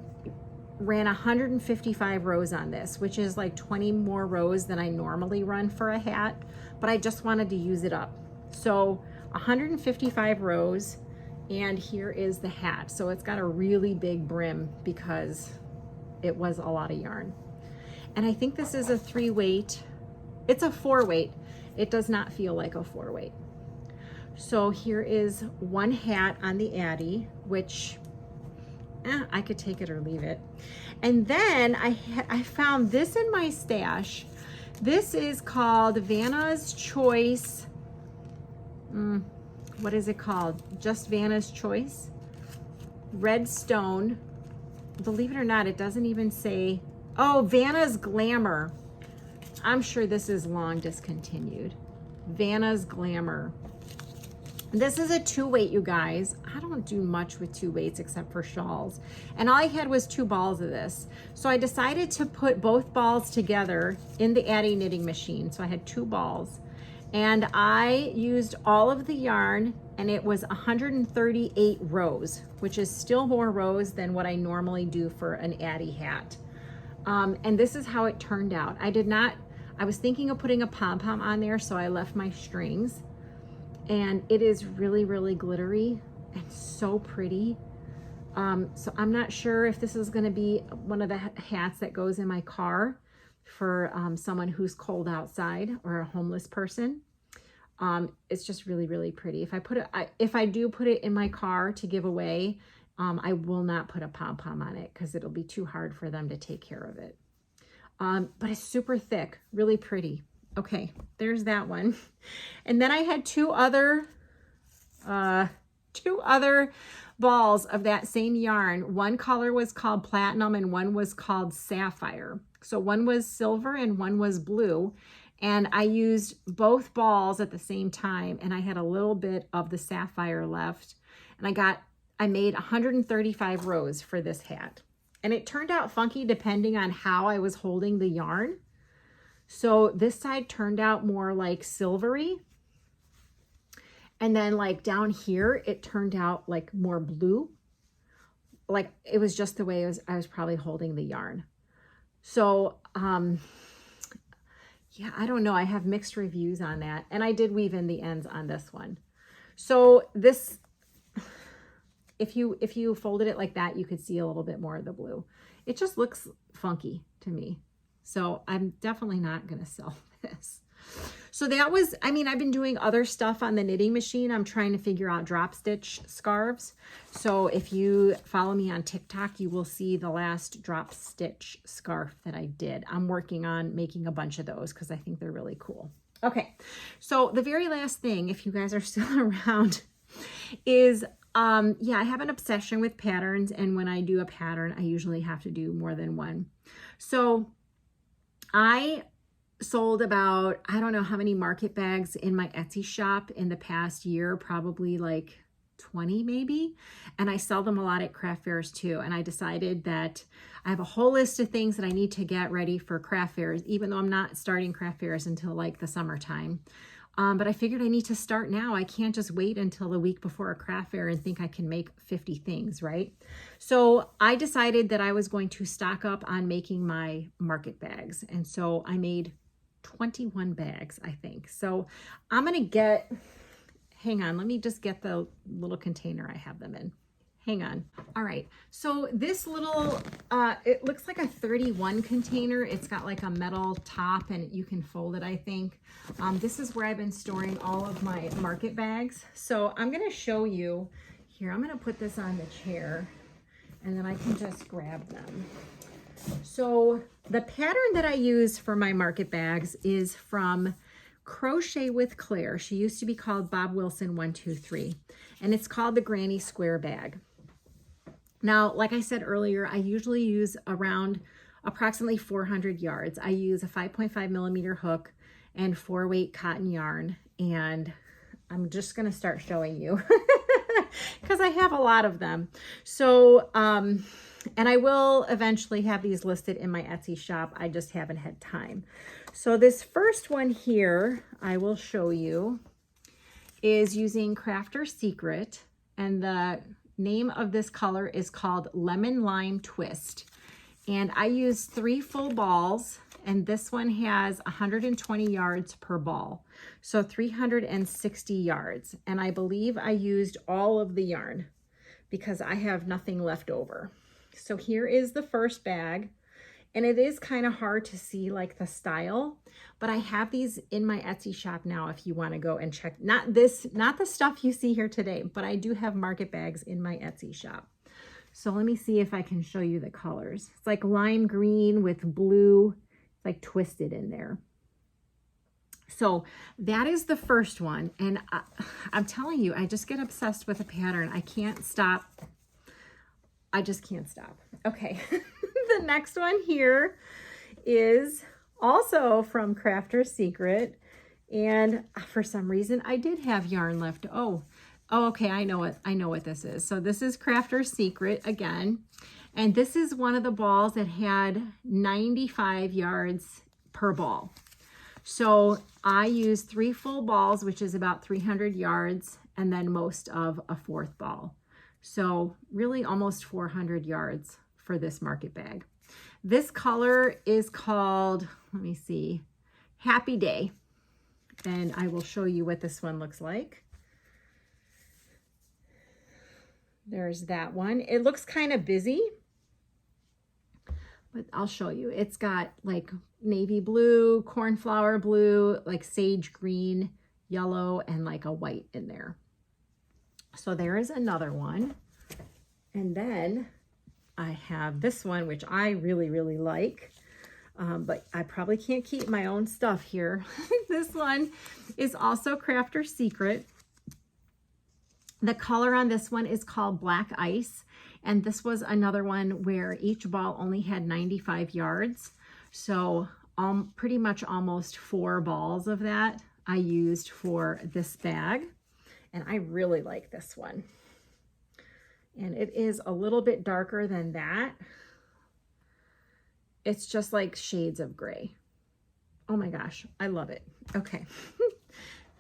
ran 155 rows on this, which is like 20 more rows than I normally run for a hat, but I just wanted to use it up. So 155 rows, and here is the hat. So it's got a really big brim because it was a lot of yarn. And I think this is a 3-weight. It's a 4-weight. It does not feel like a 4-weight. So here is one hat on the Addi, which I could take it or leave it. And then I found this in my stash. This is called Vanna's Choice. What is it called? Just Vanna's Choice. Red Stone. Believe it or not, it doesn't even say. Oh, Vanna's Glamour. I'm sure this is long discontinued. Vanna's Glamour. This is a 2-weight, you guys. I don't do much with 2 weights except for shawls. And all I had was 2 balls of this. So I decided to put both balls together in the Addi knitting machine. So I had 2 balls. And I used all of the yarn, and it was 138 rows, which is still more rows than what I normally do for an Addi hat. And this is how it turned out. I was thinking of putting a pom-pom on there, so I left my strings. And it is really, really glittery and so pretty. So I'm not sure if this is gonna be one of the hats that goes in my car for someone who's cold outside or a homeless person. It's just really, really pretty. If I do put it in my car to give away, I will not put a pom-pom on it because it'll be too hard for them to take care of it. But it's super thick, really pretty. Okay, there's that one. And then I had two other balls of that same yarn. One color was called Platinum and one was called Sapphire. So one was silver and one was blue. And I used both balls at the same time, and I had a little bit of the Sapphire left. And I made 135 rows for this hat. And it turned out funky depending on how I was holding the yarn. So this side turned out more like silvery. And then like down here, it turned out like more blue. Like it was just the way I was probably holding the yarn. So, yeah, I don't know. I have mixed reviews on that. And I did weave in the ends on this one. So this, if you folded it like that, you could see a little bit more of the blue. It just looks funky to me. So I'm definitely not going to sell this. So that was, I mean, I've been doing other stuff on the knitting machine. I'm trying to figure out drop stitch scarves. So if you follow me on TikTok, you will see the last drop stitch scarf that I did. I'm working on making a bunch of those because I think they're really cool. Okay, so the very last thing, if you guys are still around, is yeah, I have an obsession with patterns, and when I do a pattern, I usually have to do more than one. So I sold about, I don't know how many market bags in my Etsy shop in the past year, probably like 20 maybe. And I sell them a lot at craft fairs too. And I decided that I have a whole list of things that I need to get ready for craft fairs, even though I'm not starting craft fairs until like the summertime. But I figured I need to start now. I can't just wait until the week before a craft fair and think I can make 50 things, right? So I decided that I was going to stock up on making my market bags. And so I made 21 bags, I think. So I'm going to get, hang on, let me just get the little container I have them in. Hang on. All right. So this little, it looks like a 31 container. It's got like a metal top and you can fold it, I think. This is where I've been storing all of my market bags. So I'm going to show you here. I'm going to put this on the chair and then I can just grab them. So the pattern that I use for my market bags is from Crochet with Claire. She used to be called Bob Wilson 123, and it's called the Granny Square Bag. Now, like I said earlier, I usually use around approximately 400 yards. I use a 5.5 millimeter hook and 4-weight cotton yarn, and I'm just going to start showing you. because I have a lot of them. So, and I will eventually have these listed in my Etsy shop. I just haven't had time. So this first one here, I will show you, is using Crafter's Secret, and the name of this color is called Lemon Lime Twist. And I used 3 full balls, and this one has 120 yards per ball. So 360 yards. And I believe I used all of the yarn because I have nothing left over. So here is the first bag. And it is kind of hard to see like the style, but I have these in my Etsy shop now if you want to go and check. Not the stuff you see here today, but I do have market bags in my Etsy shop. So let me see if I can show you the colors. It's like lime green with blue, it's like twisted in there. So that is the first one. And I'm telling you, I just get obsessed with a pattern. I can't stop. I just can't stop. Okay. The next one here is also from Crafter's Secret. And for some reason, I did have yarn left. Oh, okay. I know what this is. So this is Crafter's Secret again. And this is one of the balls that had 95 yards per ball. So I used 3 full balls, which is about 300 yards, and then most of a 4th ball. So really almost 400 yards for this market bag. This color is called, let me see, Happy Day. And I will show you what this one looks like. There's that one. It looks kind of busy, but I'll show you. It's got like navy blue, cornflower blue, like sage green, yellow, and like a white in there. So there is another one. And then I have this one, which I really, really like, but I probably can't keep my own stuff here. This one is also Crafter's Secret. The color on this one is called Black Ice. And this was another one where each ball only had 95 yards. So pretty much almost 4 balls of that I used for this bag. And I really like this one. And it is a little bit darker than that. It's just like shades of gray. Oh my gosh, I love it. Okay.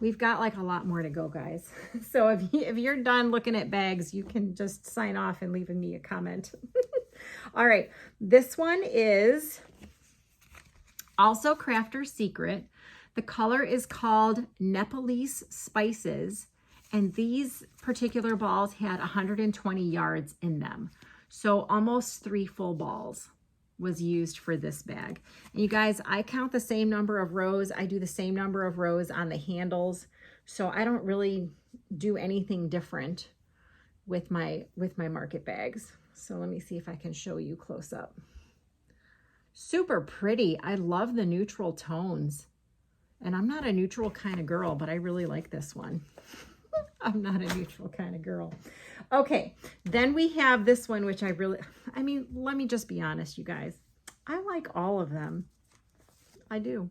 We've got like a lot more to go, guys. So if you're done looking at bags, you can just sign off and leave me a comment. All right, this one is also Crafter's Secret. The color is called Nepalese Spices. And these particular balls had 120 yards in them. So almost 3 full balls was used for this bag. And you guys, I count the same number of rows. I do the same number of rows on the handles. So I don't really do anything different with my market bags. So let me see if I can show you close up. Super pretty. I love the neutral tones. And I'm not a neutral kind of girl, but I really like this one. I'm not a neutral kind of girl. Okay, then we have this one, which I mean, let me just be honest, you guys. I like all of them. I do.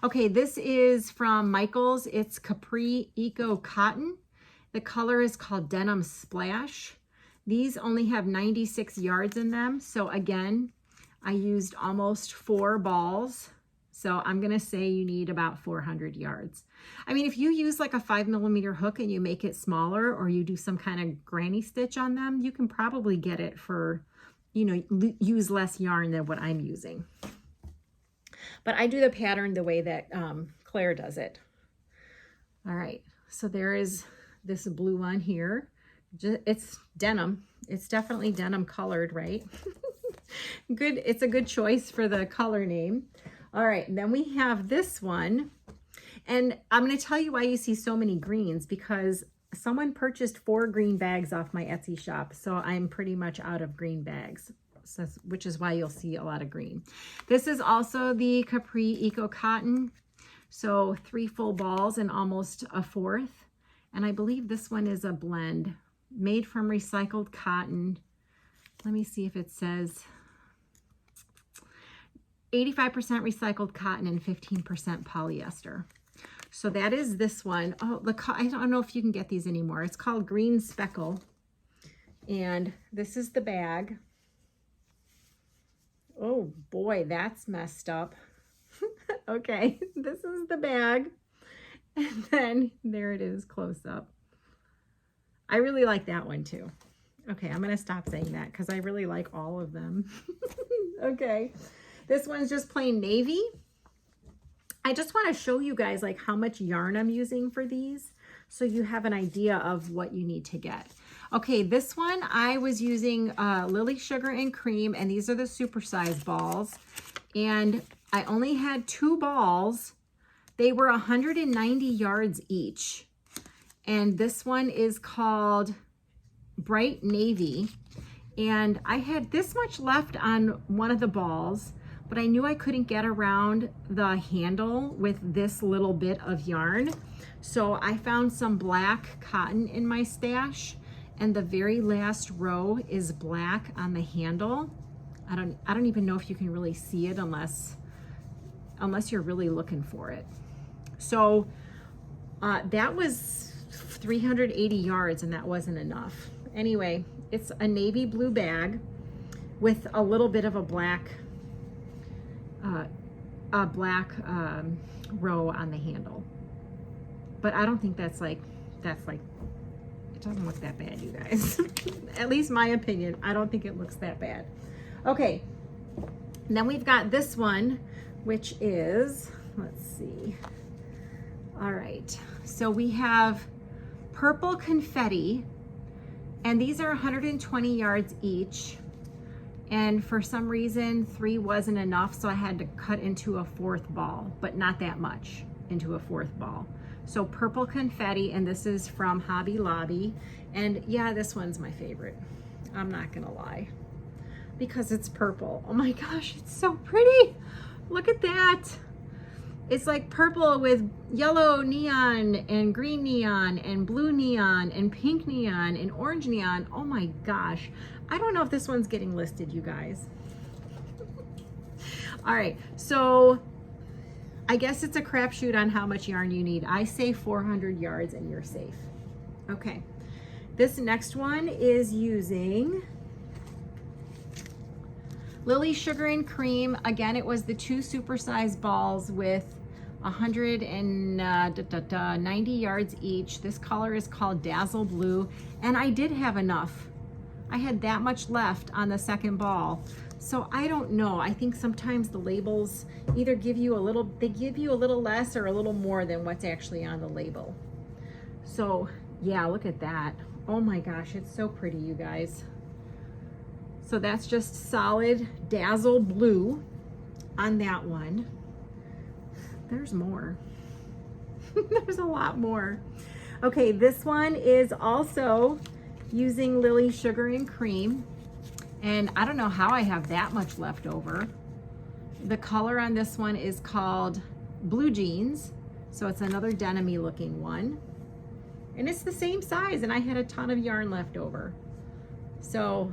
Okay, this is from Michaels. It's Capri Eco Cotton. The color is called Denim Splash. These only have 96 yards in them. So again, I used almost 4 balls. So I'm going to say you need about 400 yards. I mean, if you use like a 5mm hook and you make it smaller, or you do some kind of granny stitch on them, you can probably get it for, you know, use less yarn than what I'm using. But I do the pattern the way that Claire does it. All right, so there is this blue one here. It's denim. It's definitely denim colored, right? Good. It's a good choice for the color name. All right, then we have this one, and I'm going to tell you why you see so many greens, because someone purchased 4 green bags off my Etsy shop, so I'm pretty much out of green bags, so, which is why you'll see a lot of green. This is also the Capri Eco Cotton, so 3 full balls and almost a 4th, and I believe this one is a blend made from recycled cotton. Let me see if it says 85% recycled cotton and 15% polyester. So that is this one. Oh, I don't know if you can get these anymore. It's called Green Speckle. And this is the bag. Oh boy, that's messed up. Okay, this is the bag. And then there it is close up. I really like that one too. Okay, I'm gonna stop saying that because I really like all of them. Okay, this one's just plain navy. I just want to show you guys like how much yarn I'm using for these so you have an idea of what you need to get. Okay, this one I was using Lily Sugar and Cream, and these are the supersize balls. And I only had 2 balls. They were 190 yards each. And this one is called Bright Navy. And I had this much left on one of the balls, but I knew I couldn't get around the handle with this little bit of yarn. So I found some black cotton in my stash, and the very last row is black on the handle. I don't even know if you can really see it unless you're really looking for it. So that was 380 yards, and that wasn't enough. Anyway, it's a navy blue bag with a little bit of a black row on the handle. But I don't think that's like, it doesn't look that bad, you guys. At least my opinion, I don't think it looks that bad. Okay, and then we've got this one, which is, let's see. All right, so we have Purple Confetti, and these are 120 yards each. And for some reason, 3 wasn't enough, so I had to cut into a 4th ball, but not that much into a 4th ball. So Purple Confetti, and this is from Hobby Lobby. And yeah, this one's my favorite. I'm not gonna lie, because it's purple. Oh my gosh, it's so pretty. Look at that. It's like purple with yellow neon and green neon and blue neon and pink neon and orange neon. Oh my gosh. I don't know if this one's getting listed, you guys. All right, so I guess it's a crapshoot on how much yarn you need. I say 400 yards and you're safe. Okay, this next one is using Lily Sugar and Cream. Again, it was the 2 supersized balls with 190 yards each. This color is called Dazzle Blue, and I did have enough. I had that much left on the second ball. So I don't know. I think sometimes the labels either give you a little, they give you a little less or a little more than what's actually on the label. So yeah, look at that. Oh my gosh, it's so pretty, you guys. So that's just solid Dazzle Blue on that one. There's more. There's a lot more. Okay, this one is also using Lily Sugar and Cream. And I don't know how I have that much left over. The color on this one is called Blue Jeans. So it's another denim-y looking one. And it's the same size, and I had a ton of yarn left over. So,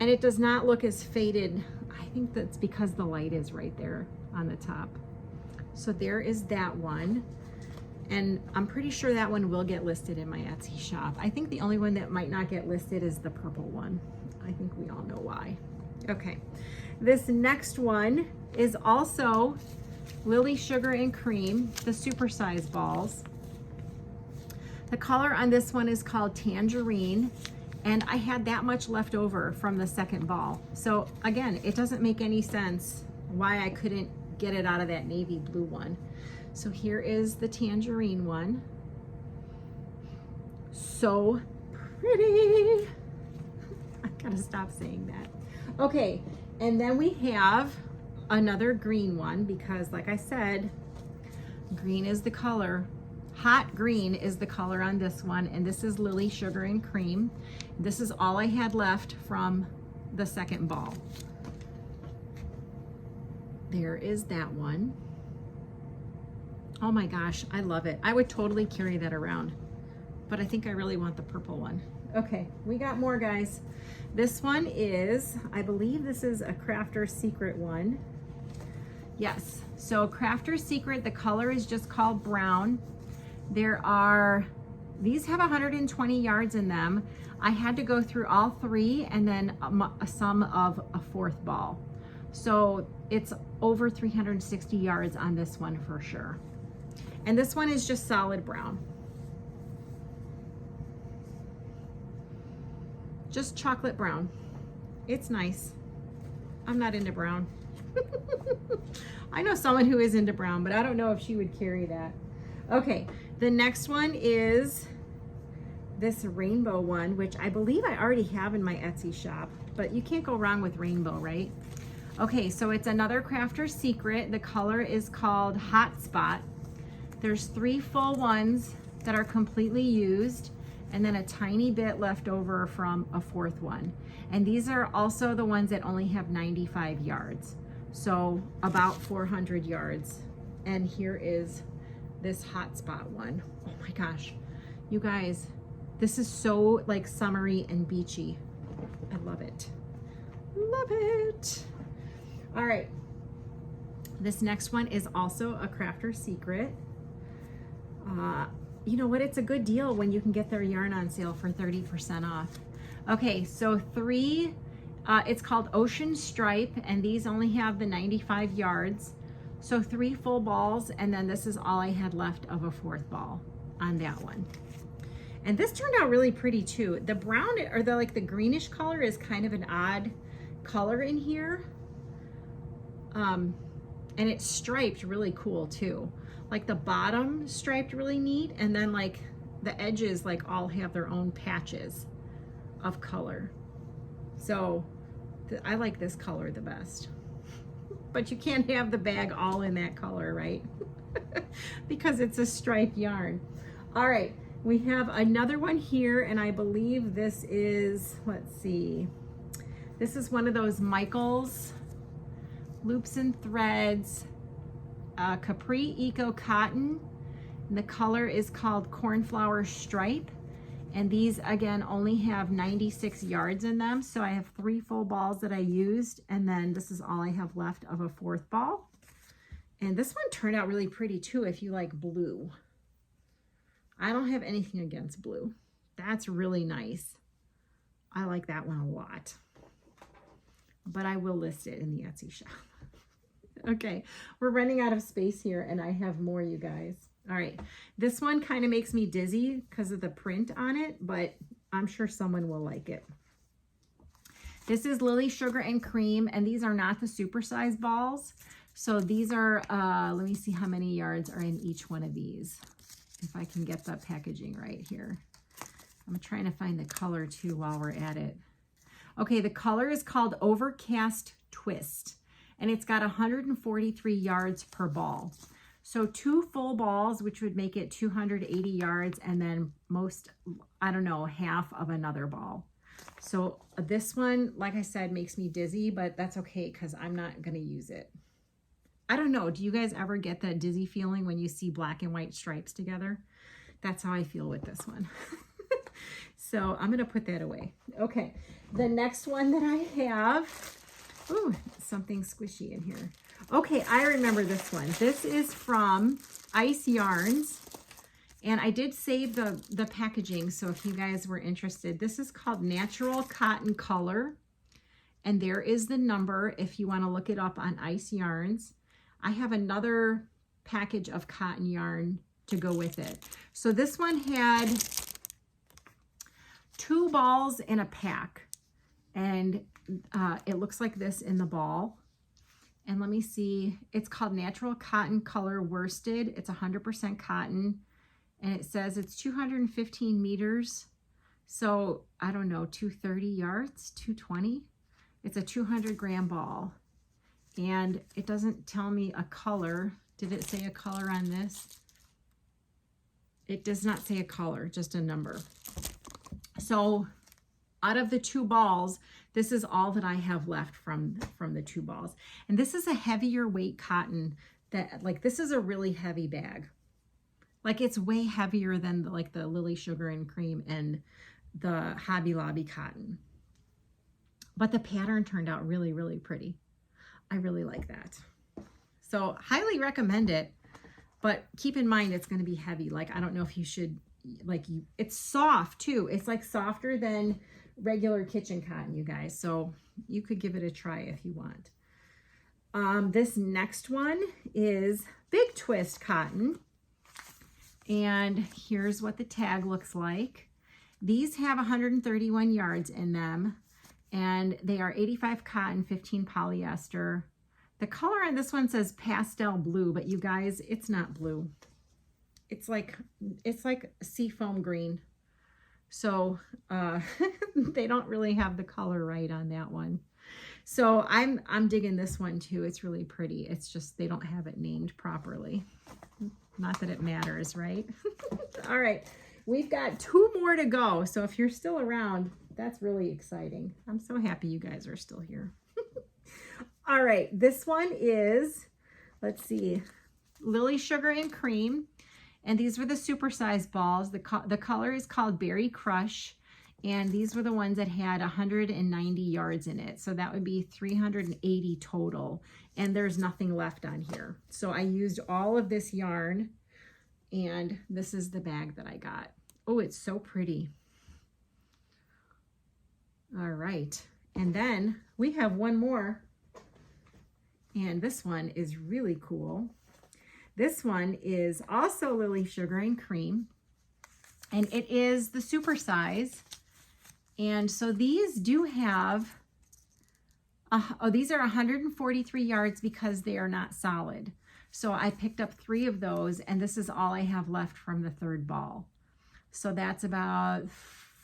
and it does not look as faded. I think that's because the light is right there on the top. So there is that one. And I'm pretty sure that one will get listed in my Etsy shop. I think the only one that might not get listed is the purple one. I think we all know why. Okay, this next one is also Lily Sugar and Cream, the supersize balls. The color on this one is called Tangerine, and I had that much left over from the second ball. So again, it doesn't make any sense why I couldn't get it out of that navy blue one. So here is the tangerine one. So pretty. I gotta stop saying that. Okay, and then we have another green one because like I said, green is the color. Hot green is the color on this one, and this is Lily Sugar and Cream. This is all I had left from the second ball. There is that one. Oh my gosh, I love it. I would totally carry that around, but I think I really want the purple one. Okay, we got more, guys. This one is, I believe this is a Crafter's Secret one. Yes, so Crafter's Secret, the color is just called brown. These have 120 yards in them. I had to go through all 3 and then a sum of a 4th ball. So it's over 360 yards on this one for sure. And this one is just solid brown. Just chocolate brown. It's nice. I'm not into brown. I know someone who is into brown, but I don't know if she would carry that. Okay, the next one is this rainbow one, which I believe I already have in my Etsy shop, but you can't go wrong with rainbow, right? Okay, so it's another Crafter's Secret. The color is called Hot Spot. There's 3 full ones that are completely used, and then a tiny bit left over from a 4th one. And these are also the ones that only have 95 yards. So about 400 yards. And here is this Hot Spot one. Oh my gosh, you guys, this is so like summery and beachy. I love it. Love it. All right, this next one is also a Crafter's Secret. You know what? It's a good deal when you can get their yarn on sale for 30% off. Okay, so 3, it's called Ocean Stripe, and these only have the 95 yards. So 3 full balls, and then this is all I had left of a 4th ball on that one. And this turned out really pretty too. The brown, or the like the greenish color, is kind of an odd color in here. And it's striped really cool too. Like the bottom striped really neat, and then like the edges like all have their own patches of color. So I like this color the best. But you can't have the bag all in that color, right? Because it's a striped yarn. All right, we have another one here, and I believe this is, let's see, this is one of those Michaels Loops and Threads Capri Eco Cotton, and the color is called Cornflower Stripe. And these again only have 96 yards in them, so I have 3 full balls that I used, and then this is all I have left of a 4th ball. And this one turned out really pretty too if you like blue. I don't have anything against blue. That's really nice. I like that one a lot, but I will list it in the Etsy shop. Okay, we're running out of space here, and I have more, you guys. All right, this one kind of makes me dizzy because of the print on it, but I'm sure someone will like it. This is Lily Sugar and Cream, and these are not the supersized balls. So these are, let me see how many yards are in each one of these, if I can get the packaging right here. I'm trying to find the color too while we're at it. Okay, the color is called Overcast Twist, and it's got 143 yards per ball. So 2 full balls, which would make it 280 yards, and then I don't know, half of another ball. So this one, like I said, makes me dizzy, but that's okay because I'm not going to use it. I don't know. Do you guys ever get that dizzy feeling when you see black and white stripes together? That's how I feel with this one. So I'm going to put that away. Okay. The next one that I have, ooh, something squishy in here. Okay, I remember this one. This is from Ice Yarns, and I did save the packaging, so if you guys were interested. This is called Natural Cotton Color, and there is the number if you want to look it up on Ice Yarns. I have another package of cotton yarn to go with it. So this one had 2 balls in a pack, and it looks like this in the ball. And let me see, it's called Natural Cotton Color Worsted. It's 100% cotton, and it says it's 215 meters. So I don't know, 230 yards, 220. It's a 200 gram ball, and it doesn't tell me a color. Did it say a color on this? It does not say a color, just a number. So out of the 2 balls, this is all that I have left from the 2 balls. And this is a heavier weight cotton that, like, this is a really heavy bag. Like, it's way heavier than the Lily Sugar and Cream and the Hobby Lobby cotton. But the pattern turned out really, really pretty. I really like that. So highly recommend it, but keep in mind it's going to be heavy. Like, I don't know if you should, like, it's soft too. It's like softer than regular kitchen cotton, you guys. So you could give it a try if you want. This next one is Big Twist cotton. And here's what the tag looks like. These have 131 yards in them, and they are 85 cotton, 15 polyester. The color on this one says pastel blue, but you guys, it's not blue. It's like seafoam green. So they don't really have the color right on that one. So I'm digging this one too. It's really pretty. It's just they don't have it named properly. Not that it matters, right? All right, we've got 2 more to go. So if you're still around, that's really exciting. I'm so happy you guys are still here. All right, this one is, let's see, Lily Sugar and Cream. And these were the supersized balls. The color is called Berry Crush. And these were the ones that had 190 yards in it. So that would be 380 total. And there's nothing left on here. So I used all of this yarn. And this is the bag that I got. Oh, it's so pretty. All right. And then we have one more. And this one is really cool. This one is also Lily Sugar and Cream. And it is the super size. And so these do have, these are 143 yards because they are not solid. So I picked up 3 of those, and this is all I have left from the 3rd ball. So that's about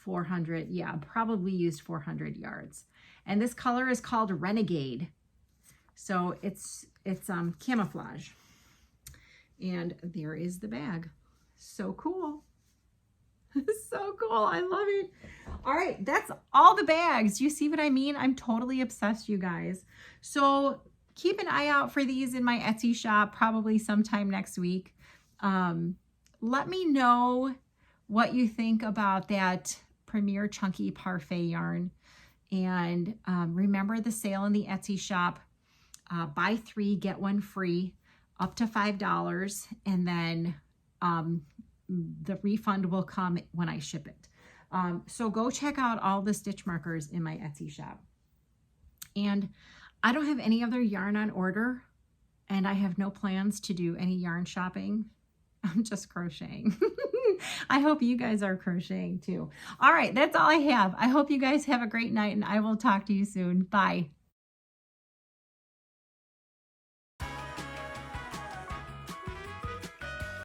400, yeah, probably used 400 yards. And this color is called Renegade. So it's camouflage. And there is the bag. So cool. So cool. I love it. All right, that's all the bags. You see what I mean? I'm totally obsessed, you guys. So keep an eye out for these in my Etsy shop, probably sometime next week. Let me know what you think about that Premier Chunky Parfait yarn. And remember the sale in the Etsy shop. Buy 3, get 1 free, up to $5. And then the refund will come when I ship it. So go check out all the stitch markers in my Etsy shop. And I don't have any other yarn on order, and I have no plans to do any yarn shopping. I'm just crocheting. I hope you guys are crocheting too. All right, that's all I have. I hope you guys have a great night, and I will talk to you soon. Bye.